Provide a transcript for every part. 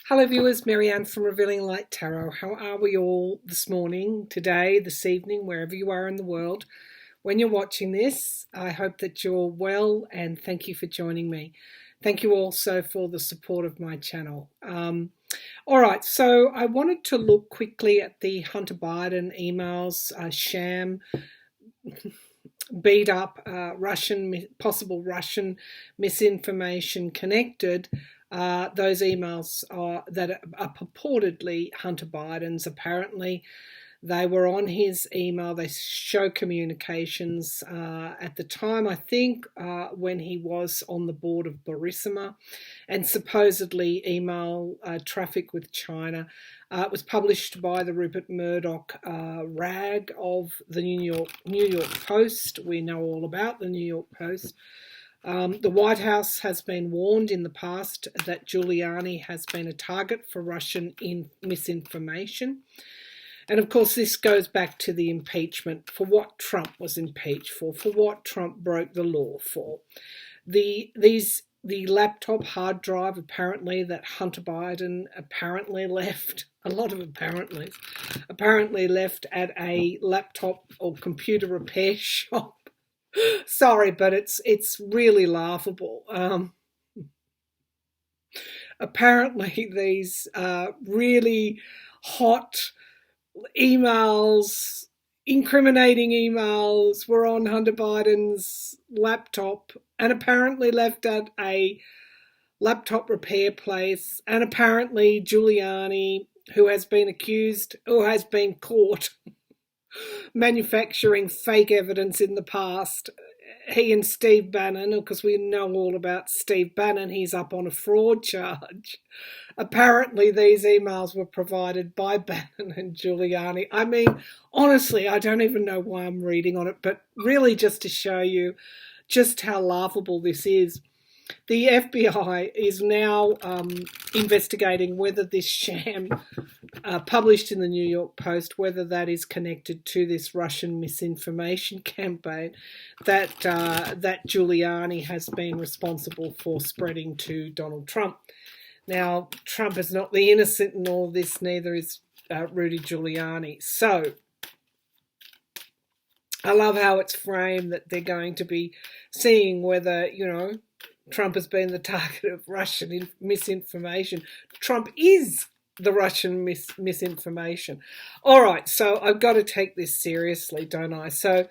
Hello viewers, Marianne from Revealing Light Tarot. How are we all this morning, today, this evening, wherever you are in the world? When you're watching this, I hope that you're well and thank you for joining me. Thank you also for the support of my channel. All right, so I wanted to look quickly at the Hunter Biden emails, sham, beat up, possible Russian misinformation connected. Those emails that are purportedly Hunter Biden's. Apparently, they were on his email. They show communications at the time, I think, when he was on the board of Burisma, and supposedly email traffic with China. It was published by the Rupert Murdoch rag of the New York Post. We know all about the New York Post. The White House has been warned in the past that Giuliani has been a target for Russian misinformation. And of course, this goes back to the impeachment, for what Trump was impeached for what Trump broke the law for. The laptop hard drive, apparently, that Hunter Biden apparently left, a lot of apparently left at a laptop or computer repair shop. Sorry, but it's really laughable. Apparently, these really hot emails, incriminating emails, were on Hunter Biden's laptop and apparently left at a laptop repair place. And apparently, Giuliani, who has been caught manufacturing fake evidence in the past, he and Steve Bannon, because we know all about Steve Bannon, he's up on a fraud charge. Apparently these emails were provided by Bannon and Giuliani. I mean, honestly, I don't even know why I'm reading on it, but really just to show you just how laughable this is. The FBI is now investigating whether this sham published in the New York Post, whether that is connected to this Russian misinformation campaign that Giuliani has been responsible for spreading to Donald Trump. Now, Trump is not the innocent in all this, neither is Rudy Giuliani. So, I love how it's framed that they're going to be seeing whether, Trump has been the target of Russian misinformation. Trump is the Russian misinformation. All right, so I've got to take this seriously, don't I? So,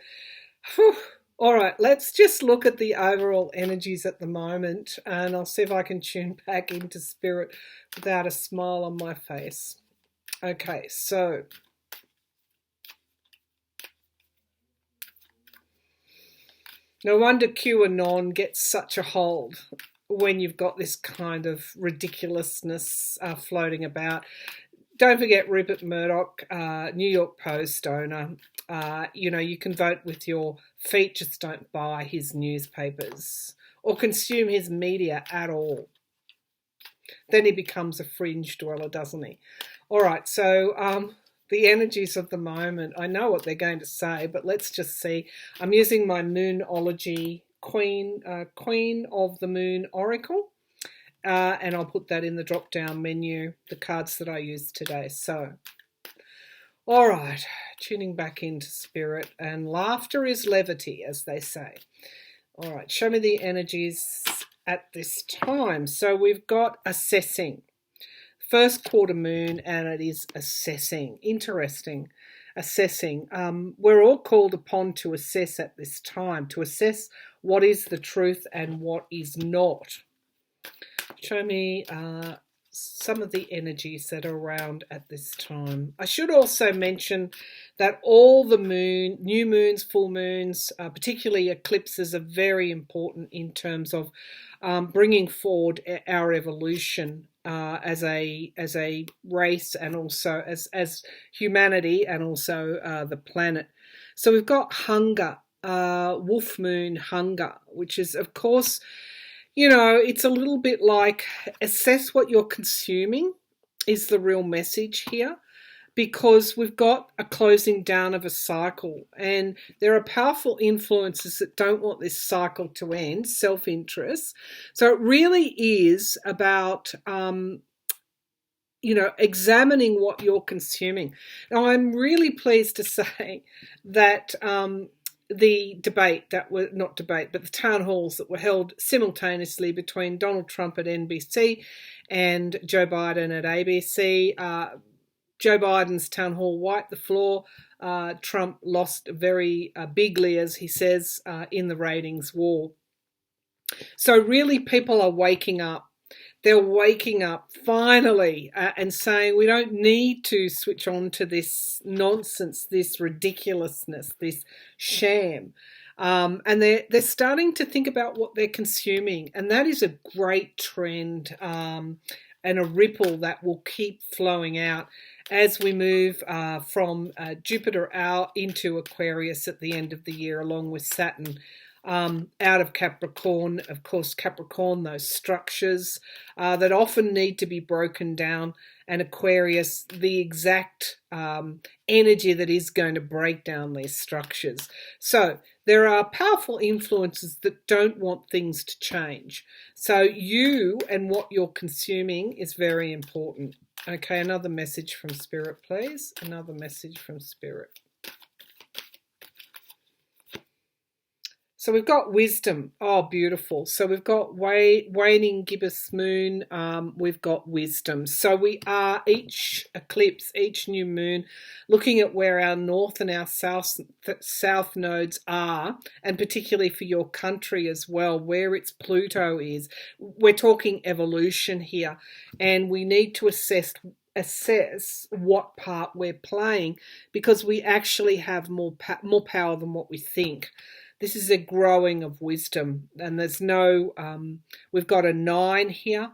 all right, let's just look at the overall energies at the moment, and I'll see if I can tune back into spirit without a smile on my face. Okay, so no wonder QAnon gets such a hold when you've got this kind of ridiculousness floating about. Don't forget Rupert Murdoch, New York Post owner. You can vote with your feet, just don't buy his newspapers or consume his media at all. Then he becomes a fringe dweller, doesn't he? All right, so the energies of the moment. I know what they're going to say, but let's just see. I'm using my Moonology Queen of the Moon Oracle, and I'll put that in the drop-down menu, the cards that I used today. So, all right, tuning back into spirit, and laughter is levity, as they say. All right, show me the energies at this time. So we've got assessing. First quarter moon, and it is assessing. Interesting. Assessing. We're all called upon to assess at this time, to assess what is the truth and what is not. Show me some of the energies that are around at this time. I should also mention that all the new moons, full moons, particularly eclipses, are very important in terms of bringing forward our evolution as a race, and also as humanity, and also the planet. So we've got hunger, wolf moon hunger, which is, of course, it's a little bit like assess what you're consuming is the real message here, because we've got a closing down of a cycle, and there are powerful influences that don't want this cycle to end, self-interest. So it really is about examining what you're consuming. Now, I'm really pleased to say that the debate that were not debate, but the town halls that were held simultaneously between Donald Trump at NBC and Joe Biden at ABC. Joe Biden's town hall wiped the floor. Trump lost very bigly, as he says, in the ratings war. So really, people are waking up. They're waking up finally and saying we don't need to switch on to this nonsense, this ridiculousness, this sham. And they're starting to think about what they're consuming. And that is a great trend and a ripple that will keep flowing out as we move from Jupiter out into Aquarius at the end of the year, along with Saturn out of Capricorn. Of course, Capricorn, those structures that often need to be broken down, and Aquarius, the exact energy that is going to break down these structures. So there are powerful influences that don't want things to change. So you and what you're consuming is very important. Okay, another message from Spirit, please. Another message from Spirit. So we've got wisdom. Oh, beautiful. So we've got waning gibbous moon. We've got wisdom. So we are each eclipse, each new moon, looking at where our north and our south nodes are, and particularly for your country as well, where its Pluto is. We're talking evolution here, and we need to assess what part we're playing, because we actually have more power than what we think. This is a growing of wisdom, and there's no, we've got a 9 here,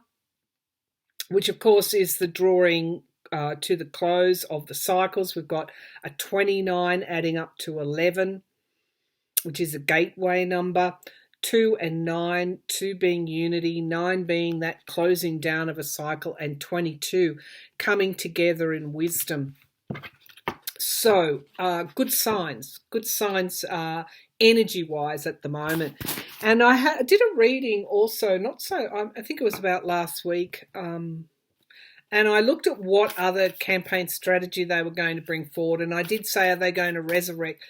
which of course is the drawing to the close of the cycles. We've got a 29 adding up to 11, which is a gateway number. 2 and 9, 2 being unity, 9 being that closing down of a cycle, and 22 coming together in wisdom. So good signs energy-wise at the moment. And I did a reading also, I think it was about last week, and I looked at what other campaign strategy they were going to bring forward, and I did say, are they going to resurrect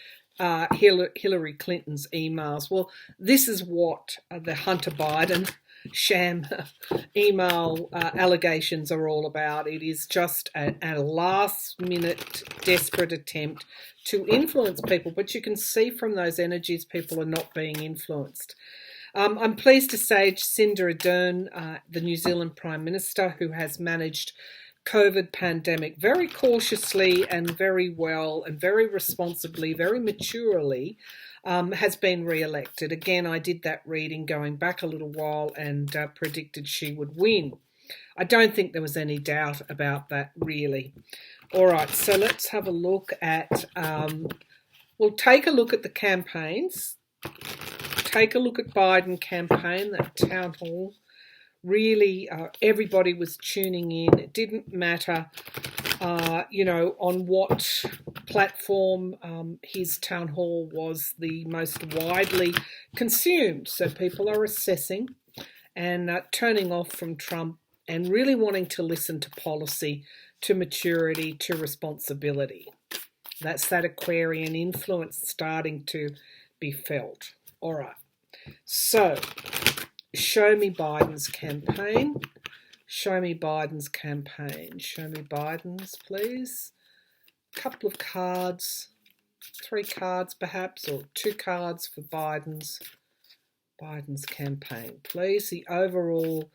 Hillary Clinton's emails? Well, this is what the Hunter Biden sham email allegations are all about. It is just a last-minute desperate attempt to influence people, but you can see from those energies people are not being influenced. I'm pleased to say Jacinda Ardern, the New Zealand Prime Minister, who has managed COVID pandemic very cautiously and very well and very responsibly, very maturely, has been re-elected. Again, I did that reading going back a little while and predicted she would win. I don't think there was any doubt about that, really. All right, so let's have a look at, we'll take a look at the campaigns. Take a look at Biden campaign, that town hall. Really, everybody was tuning in. It didn't matter, on what platform his town hall was the most widely consumed. So people are assessing and turning off from Trump and really wanting to listen to policy, to maturity, to responsibility. That's that Aquarian influence starting to be felt. All right. So show me Biden's campaign. Show me Biden's campaign. Show me Biden's, please. A couple of cards. 3 cards, perhaps, or 2 cards for Biden's campaign, please. The overall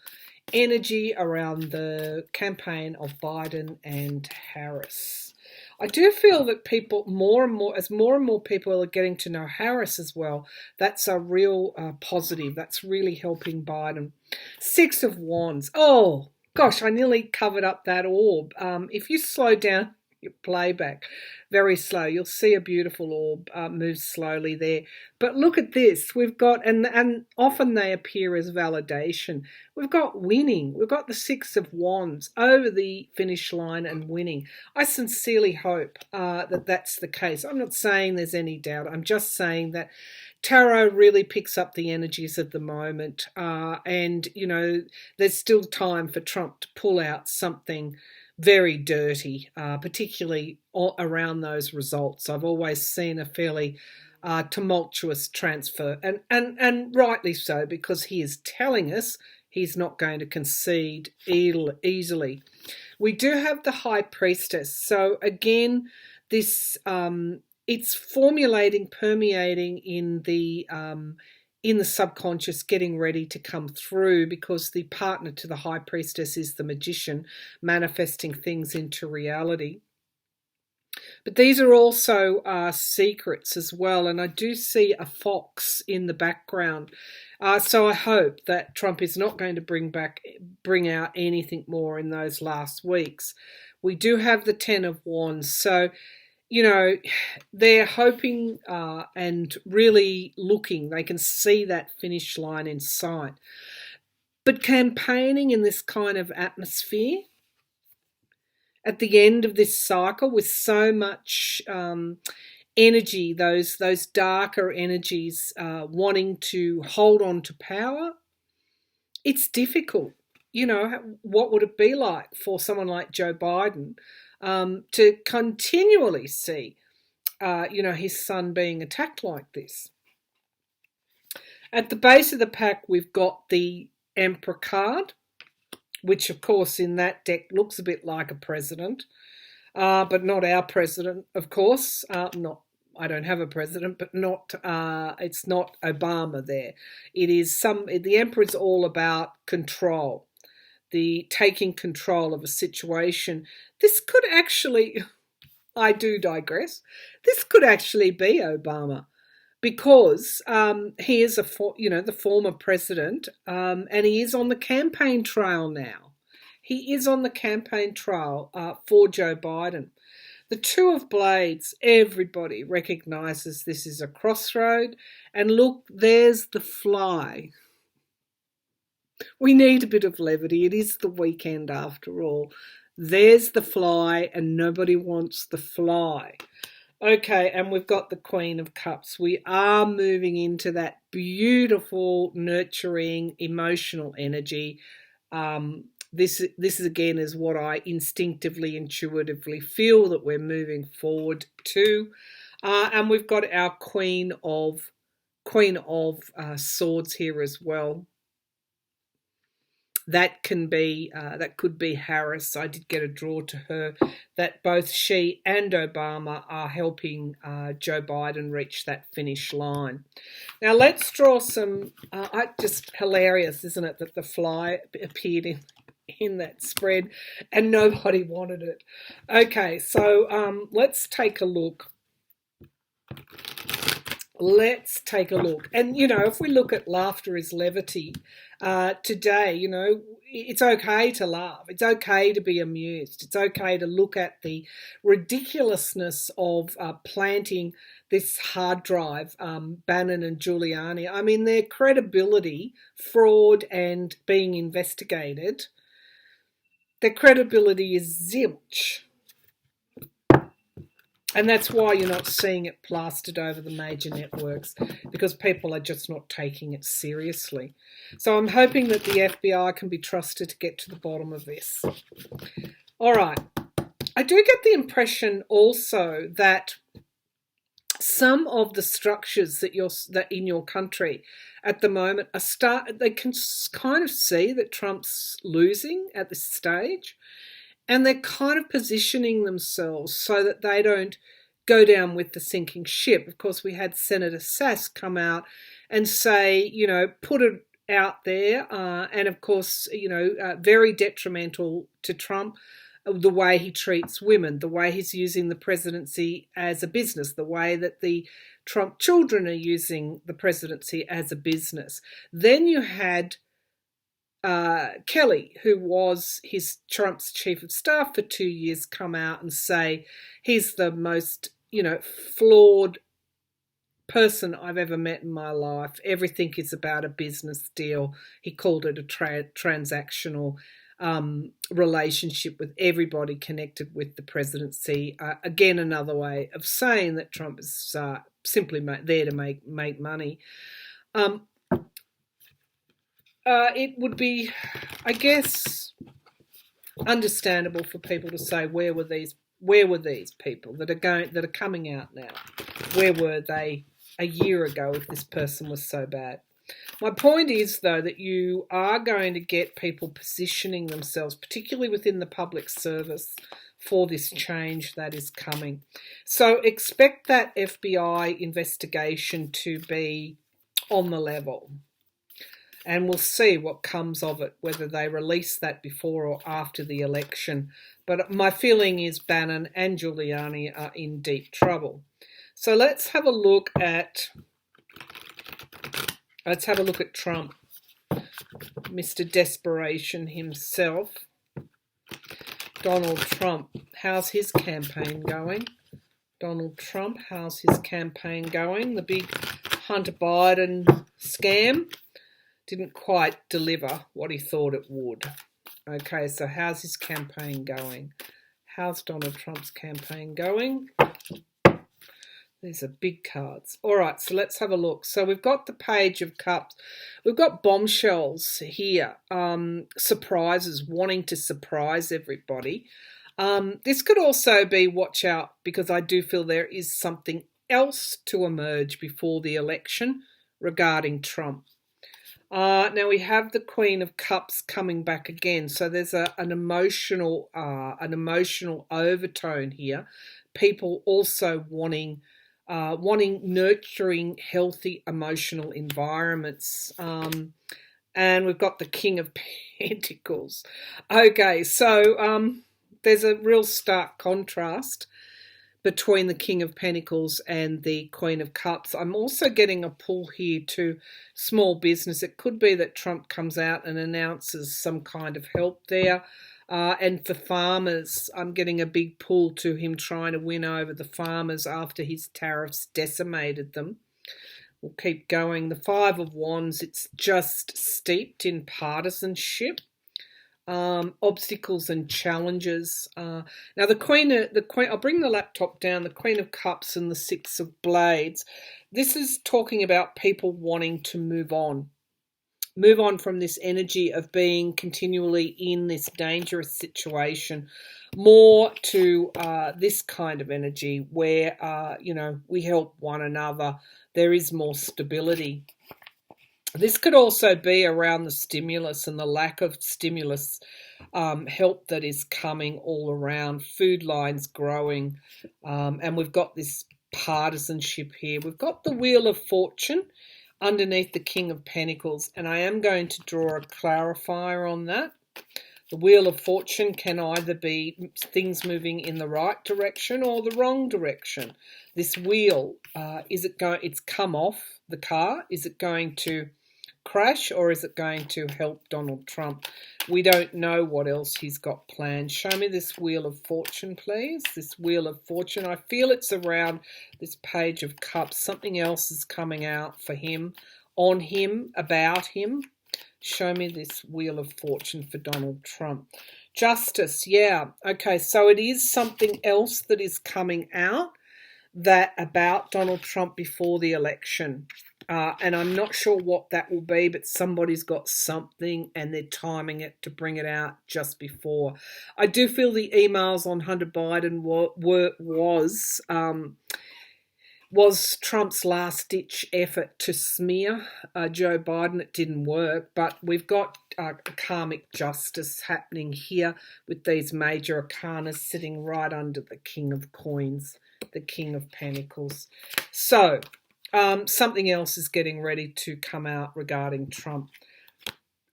energy around the campaign of Biden and Harris. I do feel that people, more and more people are getting to know Harris as well, that's a real positive. That's really helping Biden. 6 of Wands. Oh, gosh, I nearly covered up that orb. If you slow down your playback very slow, you'll see a beautiful orb move slowly there. But look at this. We've got, and often they appear as validation. We've got winning. We've got the 6 of Wands over the finish line and winning. I sincerely hope that that's the case. I'm not saying there's any doubt. I'm just saying that tarot really picks up the energies of the moment, and there's still time for Trump to pull out something very dirty, particularly around those results. I've always seen a fairly tumultuous transfer, and rightly so, because he is telling us he's not going to concede easily. We do have the High Priestess, so again, this it's formulating, permeating in the subconscious, getting ready to come through, because the partner to the High Priestess is the Magician, manifesting things into reality. But these are also secrets as well, and I do see a fox in the background. So I hope that Trump is not going to bring out anything more in those last weeks. We do have the Ten of Wands, so they're hoping and really looking. They can see that finish line in sight. But campaigning in this kind of atmosphere, at the end of this cycle, with so much energy, those darker energies wanting to hold on to power, it's difficult. What would it be like for someone like Joe Biden to continually see, his son being attacked like this? At the base of the pack, we've got the Emperor card, which, of course, in that deck looks a bit like a president, but not our president, of course. I don't have a president, but it's not Obama there. The Emperor is all about control, the taking control of a situation. This could actually, I do digress, this could actually be Obama, because he is the former president, and he is on the campaign trail now. He is on the campaign trail for Joe Biden. The Two of Blades, everybody recognises this is a crossroad. And look, there's the fly. We need a bit of levity. It is the weekend after all. There's the fly, and nobody wants the fly. Okay, and we've got the Queen of Cups. We are moving into that beautiful, nurturing, emotional energy. This again is what I instinctively, intuitively feel that we're moving forward to. And we've got our Queen of Swords here as well. That could be Harris. I did get a draw to her that both she and Obama are helping Joe Biden reach that finish line. Now let's draw some. Just hilarious, isn't it, that the fly appeared in that spread and nobody wanted it. Okay, so let's take a look. And, if we look at laughter is levity, today, it's okay to laugh. It's okay to be amused. It's okay to look at the ridiculousness of planting this hard drive, Bannon and Giuliani. I mean, their credibility, fraud, and being investigated, their credibility is zilch. And that's why you're not seeing it plastered over the major networks, because people are just not taking it seriously. So I'm hoping that the FBI can be trusted to get to the bottom of this. All right. I do get the impression also that some of the structures that in your country at the moment they can kind of see that Trump's losing at this stage. And they're kind of positioning themselves so that they don't go down with the sinking ship. Of course, we had Senator Sass come out and say, put it out there. And of course, very detrimental to Trump, the way he treats women, the way he's using the presidency as a business, the way that the Trump children are using the presidency as a business. Then you had Kelly, who was Trump's chief of staff for 2 years, come out and say he's the most, flawed person I've ever met in my life. Everything is about a business deal. He called it a transactional relationship with everybody connected with the presidency. Again, another way of saying that Trump is simply there to make money. It would be, I guess, understandable for people to say, where were these people that are coming out now? Where were they a year ago if this person was so bad? My point is, though, that you are going to get people positioning themselves, particularly within the public service, for this change that is coming. So expect that FBI investigation to be on the level. And we'll see what comes of it, whether they release that before or after the election. But my feeling is Bannon and Giuliani are in deep trouble. So let's have a look at Trump, Mr. Desperation himself. Donald Trump, how's his campaign going? Donald Trump, how's his campaign going? The big Hunter Biden scam didn't quite deliver what he thought it would. Okay, so how's his campaign going? How's Donald Trump's campaign going? These are big cards. All right, so let's have a look. So we've got the Page of Cups. We've got bombshells here, surprises, wanting to surprise everybody. This could also be, watch out, because I do feel there is something else to emerge before the election regarding Trump. Now we have the Queen of Cups coming back again, so there's an emotional overtone here. People also wanting nurturing, healthy, emotional environments. And we've got the King of Pentacles. Okay, so there's a real stark contrast between the King of Pentacles and the Queen of Cups. I'm also getting a pull here to small business. It could be that Trump comes out and announces some kind of help there. And for farmers, I'm getting a big pull to him trying to win over the farmers after his tariffs decimated them. We'll keep going. The Five of Wands, it's just steeped in partisanship. Obstacles and challenges. Now the Queen, I'll bring the laptop down, the Queen of Cups and the Six of Blades. This is talking about people wanting to move on from this energy of being continually in this dangerous situation, more to this kind of energy where, we help one another. There is more stability. This could also be around the stimulus and the lack of stimulus help that is coming all around, food lines growing, and we've got this partisanship here. We've got the Wheel of Fortune underneath the King of Pentacles, and I am going to draw a clarifier on that. The Wheel of Fortune can either be things moving in the right direction or the wrong direction. This wheel, it's come off the car. Is it going to crash or is it going to help Donald Trump? We don't know what else he's got planned. Show me this Wheel of Fortune, please. This Wheel of Fortune. I feel it's around this Page of Cups. Something else is coming out for him, on him, about him. Show me this Wheel of Fortune for Donald Trump. Justice, yeah. Okay, so it is something else that is coming out about Donald Trump before the election. And I'm not sure what that will be, but somebody's got something and they're timing it to bring it out just before. I do feel the emails on Hunter Biden was Trump's last-ditch effort to smear Joe Biden. It didn't work, but we've got karmic justice happening here with these major arcanas sitting right under the King of Coins, the King of Pentacles. So something else is getting ready to come out regarding Trump.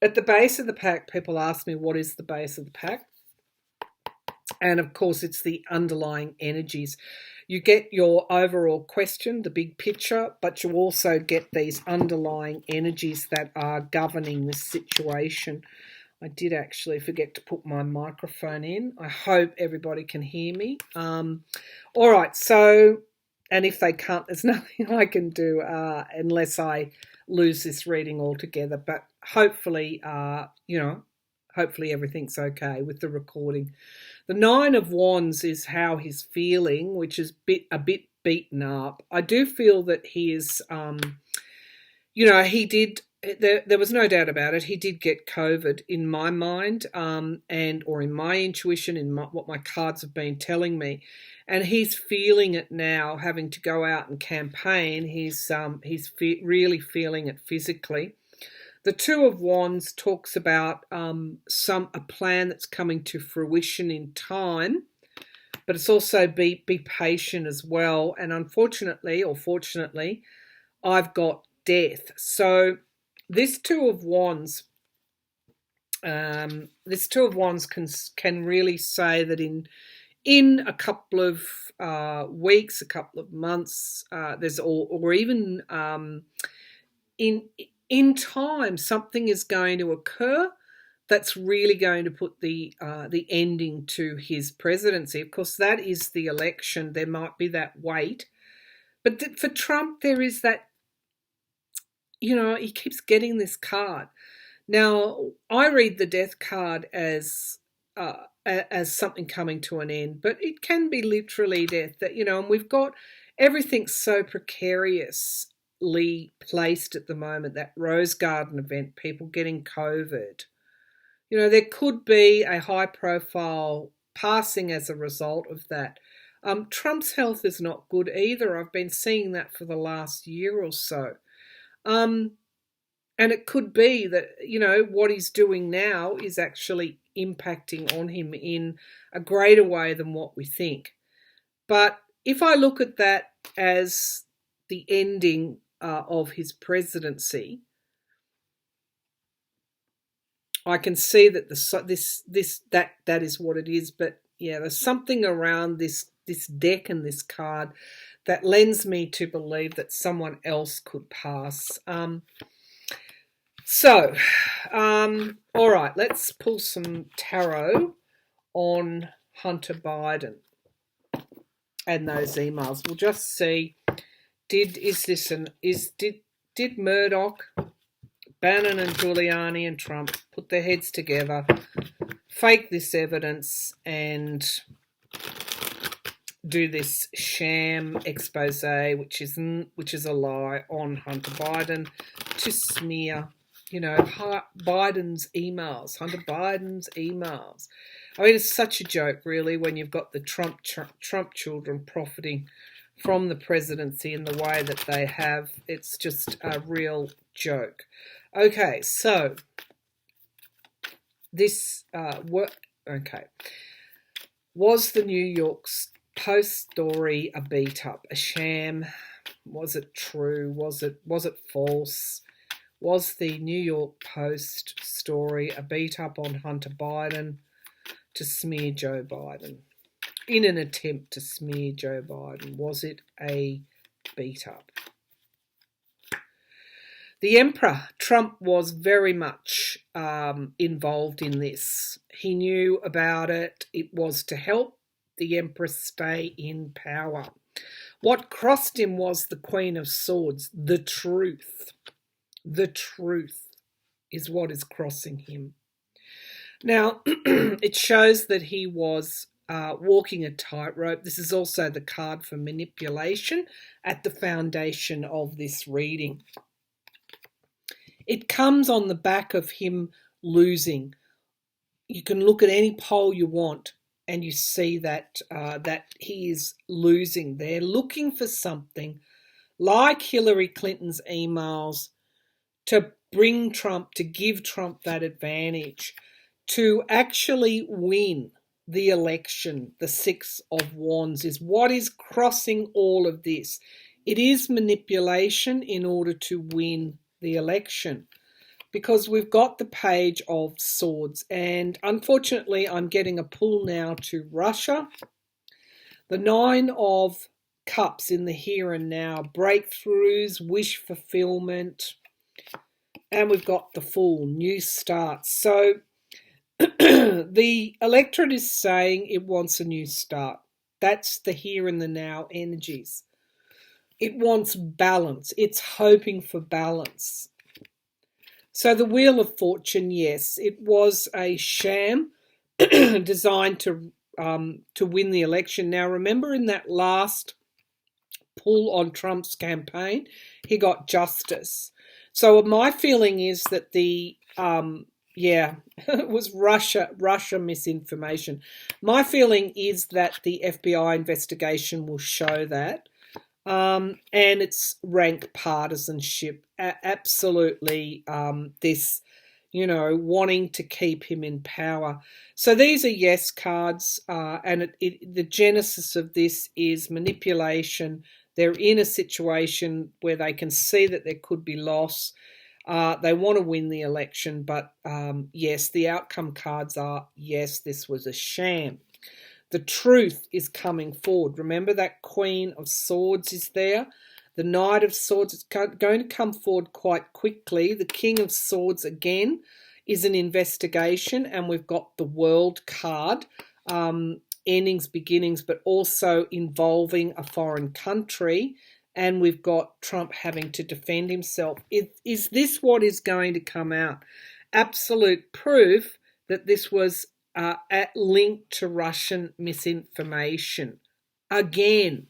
At the base of the pack, people ask me, what is the base of the pack? And, of course, it's the underlying energies. You get your overall question, the big picture, but you also get these underlying energies that are governing this situation. I did actually forget to put my microphone in. I hope everybody can hear me. All right, so, and if they can't, there's nothing I can do unless I lose this reading altogether. But hopefully, hopefully everything's okay with the recording. The Nine of Wands is how he's feeling, which is a bit beaten up. I do feel that he is, he did. There was no doubt about it. He did get COVID in my mind, or in my intuition, what my cards have been telling me, and he's feeling it now, having to go out and campaign. He's really feeling it physically. The Two of Wands talks about a plan that's coming to fruition in time, but it's also be patient as well. And unfortunately, or fortunately, I've got death. So this Two of Wands, can really say that in a couple of weeks, a couple of months, or even in time, something is going to occur that's really going to put the ending to his presidency. Of course, that is the election. There might be that wait, but for Trump, there is that. He keeps getting this card. Now, I read the death card as something coming to an end, but it can be literally death. And we've got everything so precariously placed at the moment. That Rose Garden event, people getting COVID. There could be a high-profile passing as a result of that. Trump's health is not good either. I've been seeing that for the last year or so. And it could be that, what he's doing now is actually impacting on him in a greater way than what we think. But if I look at that as the ending of his presidency, I can see that that is what it is. But yeah, there's something around this deck and this card that lends me to believe that someone else could pass. All right, let's pull some tarot on Hunter Biden and those emails. We'll just see, did Murdoch, Bannon and Giuliani and Trump put their heads together, fake this evidence, and do this sham expose, which is a lie, on Hunter Biden to smear, Biden's emails, Hunter Biden's emails. I mean, it's such a joke, really, when you've got the Trump children profiting from the presidency in the way that they have. It's just a real joke. Okay, so this was the New York Post story a beat up, a sham? Was it true? Was it false? Was the New York Post story a beat up on Hunter Biden to smear Joe Biden? In an attempt to smear Joe Biden, was it a beat up? The Emperor, Trump, was very much involved in this. He knew about it. It was to help the Empress stay in power. What crossed him was the Queen of Swords, the truth. The truth is what is crossing him. Now, it shows that he was walking a tightrope. This is also the card for manipulation at the foundation of this reading. It comes on the back of him losing. You can look at any poll you want and you see that he is losing. They're looking for something like Hillary Clinton's emails to bring Trump, to give Trump that advantage, to actually win the election. The Six of Wands is what is crossing all of this. It is manipulation in order to win the election, because we've got the Page of Swords, and unfortunately I'm getting a pull now to Russia. The Nine of Cups in the here and now, breakthroughs, wish fulfillment, and we've got the Fool, new starts. So the electorate is saying it wants a new start. That's the here and the now energies. It wants balance. It's hoping for balance. So the Wheel of Fortune, yes, it was a sham designed to win the election. Now remember, in that last pull on Trump's campaign, he got justice. So my feeling is that it was Russia misinformation. My feeling is that the FBI investigation will show that. And it's rank partisanship. Absolutely, this, wanting to keep him in power. So these are yes cards, and the genesis of this is manipulation. They're in a situation where they can see that there could be loss. They want to win the election, but yes, the outcome cards are, yes, this was a sham. The truth is coming forward. Remember that Queen of Swords is there. The Knight of Swords is going to come forward quite quickly. The King of Swords, again, is an investigation. And we've got the World card, endings, beginnings, but also involving a foreign country. And we've got Trump having to defend himself. Is this what is going to come out? Absolute proof that this was linked to Russian misinformation. Again,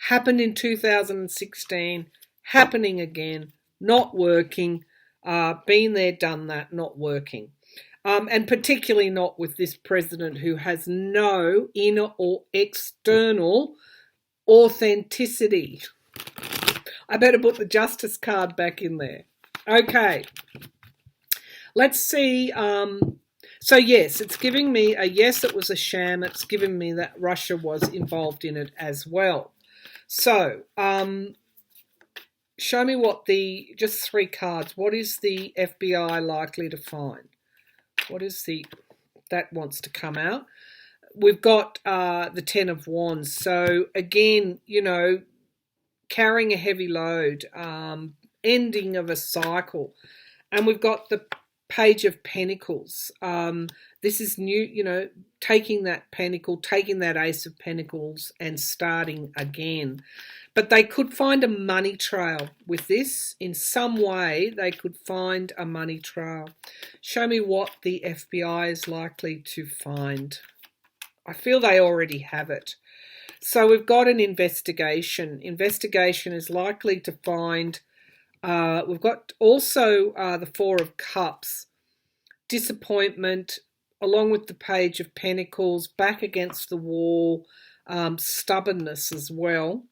happened in 2016, happening again, not working, been there, done that, not working. And particularly not with this president who has no inner or external authenticity. I better put the justice card back in there. Okay, let's see. So yes, it's giving me a yes, it was a sham. It's giving me that Russia was involved in it as well. So show me just 3 cards. What is the FBI likely to find? What is that wants to come out? We've got the 10 of Wands. So again, carrying a heavy load, ending of a cycle. And we've got the Page of Pentacles. This is new, taking that pentacle, taking that Ace of Pentacles and starting again. But they could find a money trail with this. In some way, they could find a money trail. Show me what the FBI is likely to find. I feel they already have it. So we've got an investigation. Investigation is likely to find... we've got also the 4 of Cups, disappointment, along with the Page of Pentacles, back against the wall, stubbornness as well,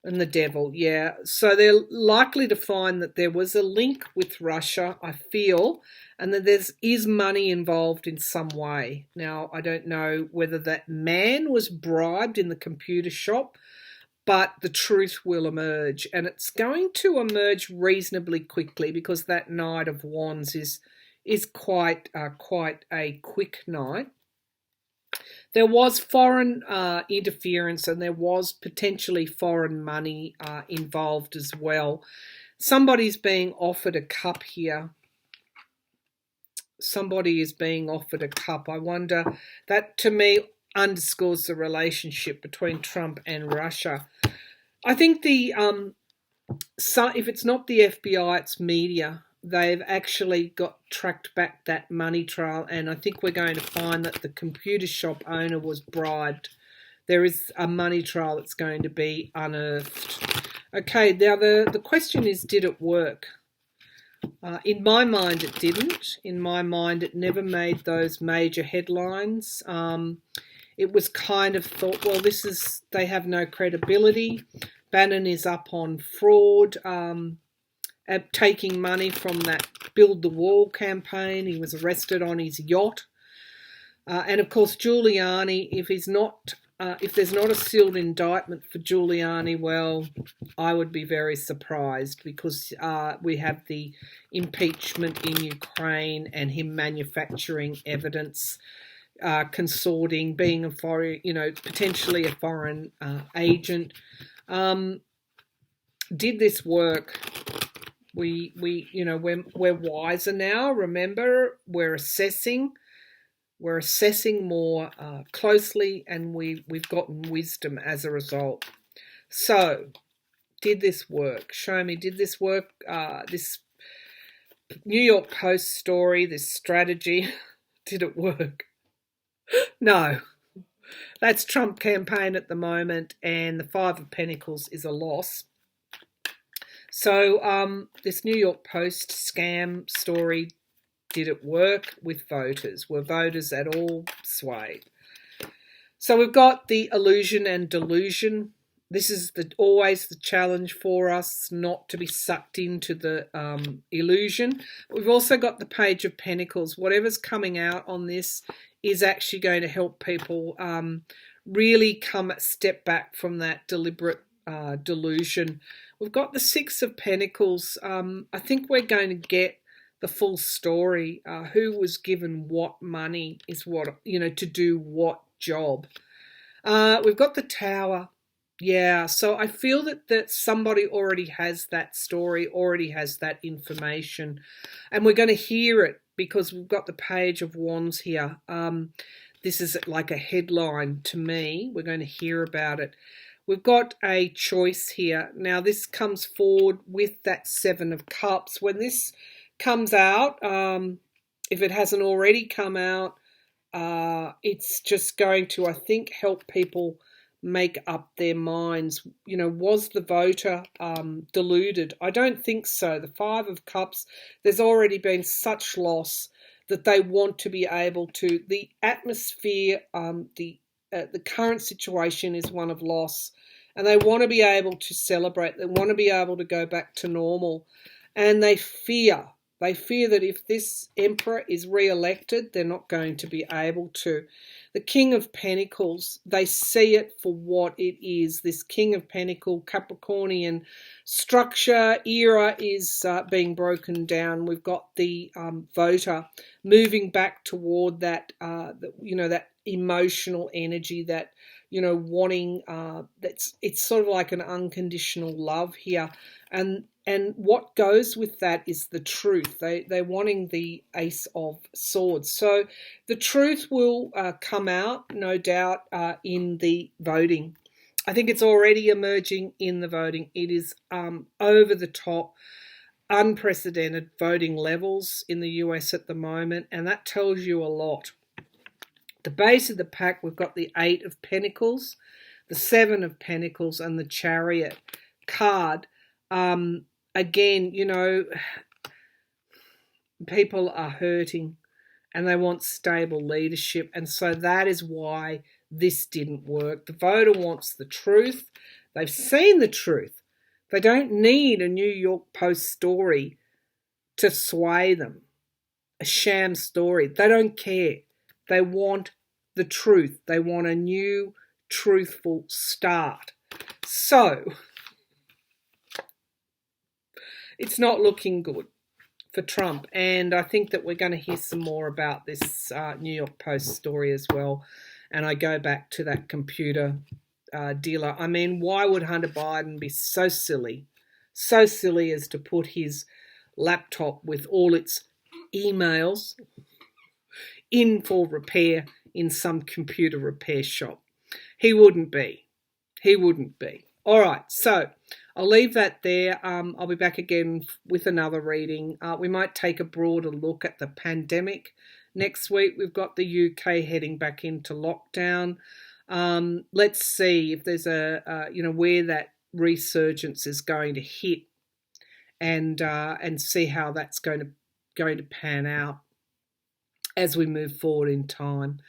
and the Devil, yeah. So they're likely to find that there was a link with Russia, I feel, and that there is money involved in some way. Now, I don't know whether that man was bribed in the computer shop, but the truth will emerge, and it's going to emerge reasonably quickly because that Knight of Wands is quite a quick knight. There was foreign interference, and there was potentially foreign money involved as well. Somebody's being offered a cup here. Somebody is being offered a cup. I wonder, that to me underscores the relationship between Trump and Russia. I think if it's not the FBI, it's media. They've actually tracked back that money trail, and I think we're going to find that the computer shop owner was bribed. There is a money trail that's going to be unearthed. Okay, now the question is, did it work? In my mind, it didn't. In my mind, it never made those major headlines. It was kind of thought, well, they have no credibility. Bannon is up on fraud, taking money from that Build the Wall campaign. He was arrested on his yacht. And of course, Giuliani, if there's not a sealed indictment for Giuliani, well, I would be very surprised because we have the impeachment in Ukraine and him manufacturing evidence, consorting, being a foreign, potentially a foreign agent. Did this work? We're wiser now. Remember, we're assessing more closely, and we've gotten wisdom as a result. So, did this work? Show me, did this work? This New York Post story, this strategy, did it work? No. That's Trump campaign at the moment, and the Five of Pentacles is a loss. So this New York Post scam story, did it work with voters? Were voters at all swayed? So we've got the illusion and delusion. This is always the challenge for us, not to be sucked into the illusion. We've also got the Page of Pentacles. Whatever's coming out on this is actually going to help people really step back from that deliberate delusion. We've got the Six of Pentacles. I think we're going to get the full story. Who was given what money is what, to do what job. We've got the Tower. Yeah, so I feel that somebody already has that story, already has that information, and we're going to hear it because we've got the Page of Wands here. This is like a headline to me. We're going to hear about it. We've got a choice here. Now, this comes forward with that Seven of Cups. When this comes out, if it hasn't already come out, it's just going to, I think, help people make up their minds. Was the voter deluded? I don't think so. The Five of Cups, there's already been such loss that they want to be able to, the atmosphere, the current situation is one of loss, and they want to be able to celebrate. They want to be able to go back to normal, and they fear that if this emperor is re-elected, they're not going to be able to. The King of Pentacles, they see it for what it is. This King of Pentacle, Capricornian structure, era is being broken down. We've got the voter moving back toward that, that emotional energy, that, wanting, it's sort of like an unconditional love here. And what goes with that is the truth. They're wanting the Ace of Swords. So the truth will come out, no doubt, in the voting. I think it's already emerging in the voting. It is over the top, unprecedented voting levels in the US at the moment, and that tells you a lot. The base of the pack, we've got the Eight of Pentacles, the Seven of Pentacles, and the Chariot card. Again, people are hurting and they want stable leadership. And so that is why this didn't work. The voter wants the truth. They've seen the truth. They don't need a New York Post story to sway them, a sham story. They don't care. They want the truth. They want a new, truthful start. So it's not looking good for Trump. And I think that we're going to hear some more about this New York Post story as well. And I go back to that computer dealer. I mean, why would Hunter Biden be so silly as to put his laptop with all its emails in for repair in some computer repair shop? He wouldn't be. All right, so I'll leave that there. I'll be back again with another reading. We might take a broader look at the pandemic next week. We've got the UK heading back into lockdown. Let's see if there's where that resurgence is going to hit, and see how that's going to pan out as we move forward in time.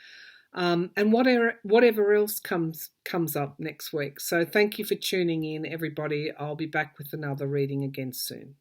And whatever else comes up next week. So thank you for tuning in, everybody. I'll be back with another reading again soon.